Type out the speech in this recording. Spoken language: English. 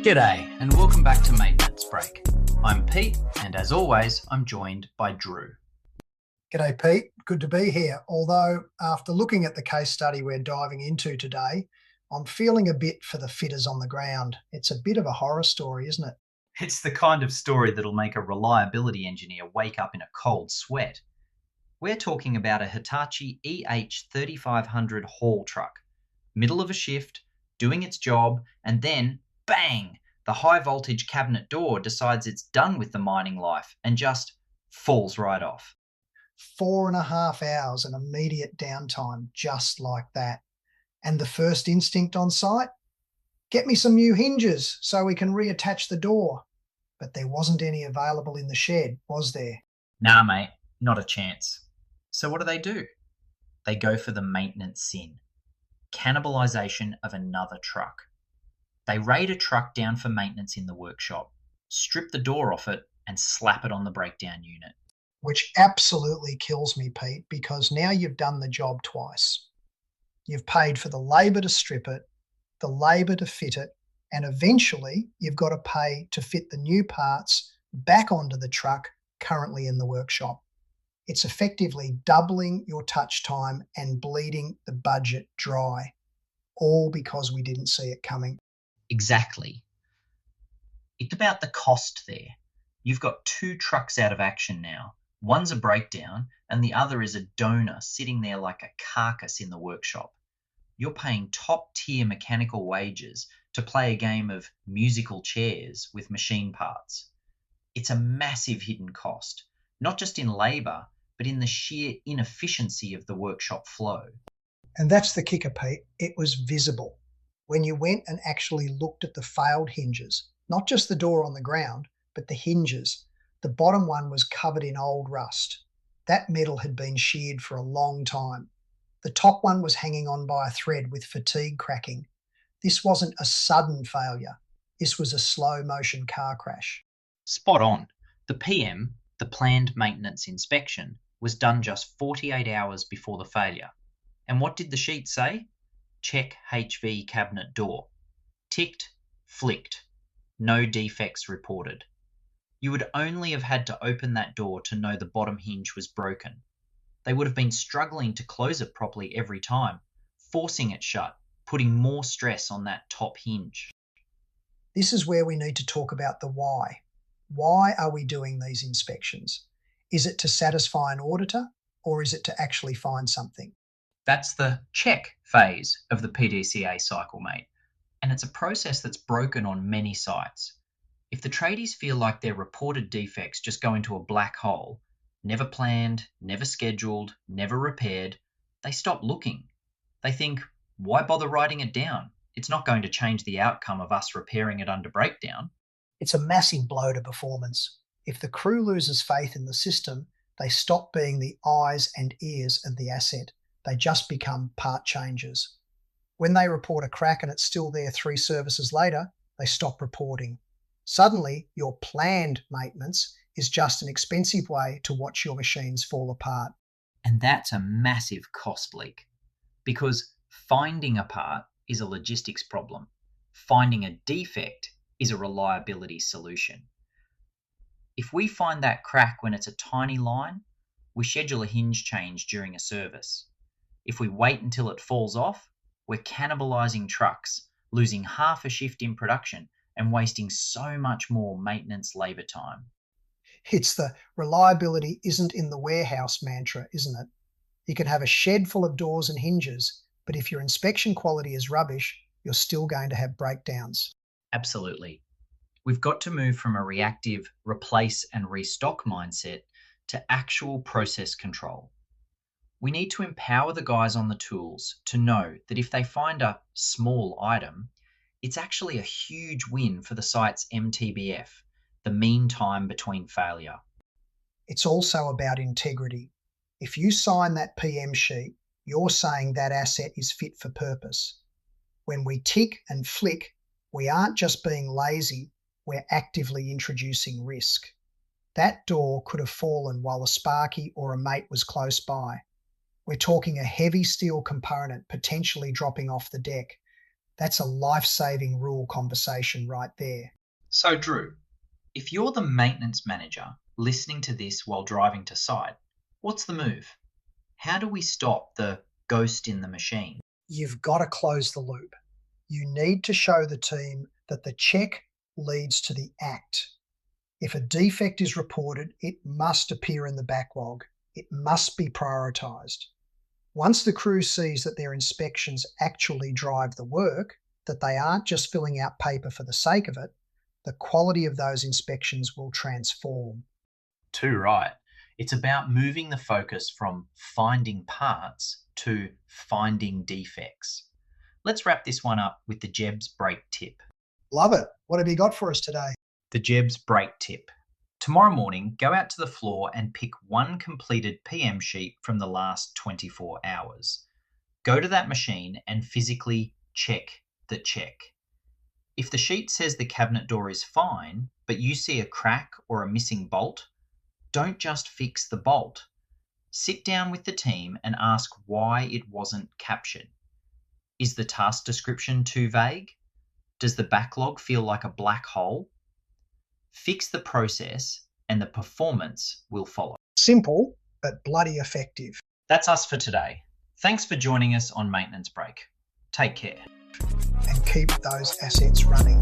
G'day and welcome back to Maintenance Break. I'm Pete and as always I'm joined by Drew. G'day Pete, good to be here. Although after looking at the case study we're diving into today, I'm feeling a bit for the fitters on the ground. It's a bit of a horror story, isn't it? It's the kind of story that'll make a reliability engineer wake up in a cold sweat. We're talking about a Hitachi EH3500 haul truck. Middle of a shift, doing its job, and then, bang! The high voltage cabinet door decides it's done with the mining life and just falls right off. 4.5 hours and immediate downtime, just like that. And the first instinct on site? Get me some new hinges so we can reattach the door. But there wasn't any available in the shed, was there? Nah, mate, not a chance. So what do? They go for the maintenance sin. Cannibalization of another truck. They raid a truck down for maintenance in the workshop, strip the door off it, and slap it on the breakdown unit. Which absolutely kills me, Pete, because now you've done the job twice. You've paid for the labour to strip it, the labour to fit it, and eventually you've got to pay to fit the new parts back onto the truck currently in the workshop. It's effectively doubling your touch time and bleeding the budget dry, all because we didn't see it coming. Exactly. It's about the cost there. You've got two trucks out of action now. One's a breakdown and the other is a donor sitting there like a carcass in the workshop. You're paying top tier mechanical wages to play a game of musical chairs with machine parts. It's a massive hidden cost, not just in labour, but in the sheer inefficiency of the workshop flow. And that's the kicker, Pete. It was visible. When you went and actually looked at the failed hinges, not just the door on the ground, but the hinges. The bottom one was covered in old rust. That metal had been sheared for a long time. The top one was hanging on by a thread with fatigue cracking. This wasn't a sudden failure. This was a slow motion car crash. Spot on. The PM, the planned maintenance inspection, was done just 48 hours before the failure. And what did the sheet say? Check HV cabinet door. Ticked, flicked. No defects reported. You would only have had to open that door to know the bottom hinge was broken. They would have been struggling to close it properly every time, forcing it shut, putting more stress on that top hinge. This is where we need to talk about the why. Why are we doing these inspections? Is it to satisfy an auditor or is it to actually find something? That's the check phase of the PDCA cycle, mate. And it's a process that's broken on many sites. If the tradies feel like their reported defects just go into a black hole, never planned, never scheduled, never repaired, they stop looking. They think, why bother writing it down? It's not going to change the outcome of us repairing it under breakdown. It's a massive blow to performance. If the crew loses faith in the system, they stop being the eyes and ears of the asset. They just become part changers. When they report a crack and it's still there 3 services later, they stop reporting. Suddenly, your planned maintenance is just an expensive way to watch your machines fall apart. And that's a massive cost leak, because finding a part is a logistics problem. Finding a defect is a reliability solution. If we find that crack when it's a tiny line, we schedule a hinge change during a service. If we wait until it falls off, we're cannibalizing trucks, losing half a shift in production and wasting so much more maintenance labour time. It's the reliability isn't in the warehouse mantra, isn't it? You can have a shed full of doors and hinges, but if your inspection quality is rubbish, you're still going to have breakdowns. Absolutely. We've got to move from a reactive replace and restock mindset to actual process control. We need to empower the guys on the tools to know that if they find a small item, it's actually a huge win for the site's MTBF, the mean time between failure. It's also about integrity. If you sign that PM sheet, you're saying that asset is fit for purpose. When we tick and flick, we aren't just being lazy, we're actively introducing risk. That door could have fallen while a Sparky or a mate was close by. We're talking a heavy steel component potentially dropping off the deck. That's a life-saving rule conversation right there. So, Drew, if you're the maintenance manager listening to this while driving to site, what's the move? How do we stop the ghost in the machine? You've got to close the loop. You need to show the team that the check leads to the act. If a defect is reported, it must appear in the backlog. It must be prioritised. Once the crew sees that their inspections actually drive the work, that they aren't just filling out paper for the sake of it, the quality of those inspections will transform. Too right. It's about moving the focus from finding parts to finding defects. Let's wrap this one up with the JEBS brake tip. Love it. What have you got for us today? The JEBS brake tip. Tomorrow morning, go out to the floor and pick one completed PM sheet from the last 24 hours. Go to that machine and physically check the check. If the sheet says the cabinet door is fine, but you see a crack or a missing bolt, don't just fix the bolt. Sit down with the team and ask why it wasn't captured. Is the task description too vague? Does the backlog feel like a black hole? Fix the process and the performance will follow. Simple, but bloody effective. That's us for today. Thanks for joining us on Maintenance Break. Take care. And keep those assets running.